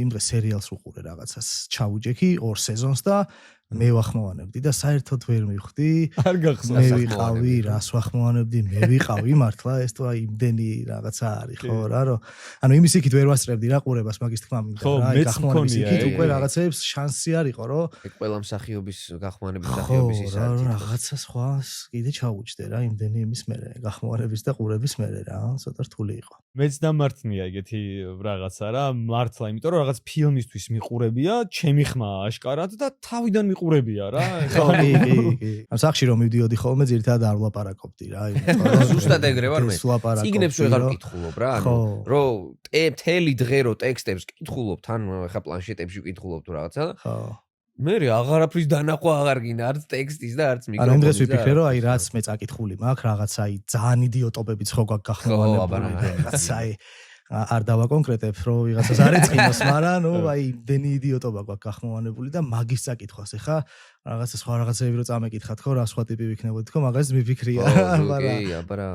იმ დღეს სერიალს უყურე რაღაცას ჩავუჯექი 2 სეზონს და მე ვახმოვანებდი და საერთოდ ვერ მივხვდი. არ გახსოვს. მე ვიყავი, რას ვახმოვანებდი, მე ვიყავი მართლა ეს თუ იმდენი რაღაცა არის ხო რა რომ ანუ იმის იქით ვერ ვასწრებდი რა ყურებას მაგის თქმა მინდა რა აი გახმოვანების იქით უკვე რაღაცებს შანსი არ იყო რომ ეგ ყველა მსახიობის გახმოვანების მსახიობის ის არის. რაღაცა სხვას კიდე ჩაუჯდე რა იმდენი იმის მერე გახმოვანების და ყურების მერე რა ცოტა რთული იყო. მეც დამართნია ეგეთი რაღაცა რა მართლა იმიტომ რომ რაღაც ფილმისთვის მიყურებია ჩემი ხმა აშკარად და თავიდან მიყურებია რა ხო კი ამ სახში რომ მივდიოდი ხოლმე ძირითადად არ ვლაპარაკობდი რა ზუსტად ეგრე ვარ მე წიგნებს ვეღარ ვკითხულობ რა ანუ რომ მთელი დღე რო ტექსტებს კითხულობ თან ხა პლანშეტებში ვკითხულობ თუ რაღაცა ხო მე აღარაფრის დანახვა აღარ გინდა არც ტექსტის და არც მიკროფონის. ანუ იმ დღეს ვიფიქრე რომ აი რაც მე წაკითხული მაქვს რაღაცა აი ძალიან იდიოტობებიც ხო გაქვს გახმოვანებული რაღაცა აი არ დავაკონკრეტებ რომ ვიღაცას არ ეწყინოს მაგრამ ნუ აი იმდენი იდიოტობა გაქვს გახმოვანებული და მაგის წაკითხვას ეხა რაღაცა სხვა რაღაცები რო წამეკითხათ ხო რა სხვა ტიპი ვიქნებოდი თქო მაგას მიფიქრია მაგრამ კი აბარა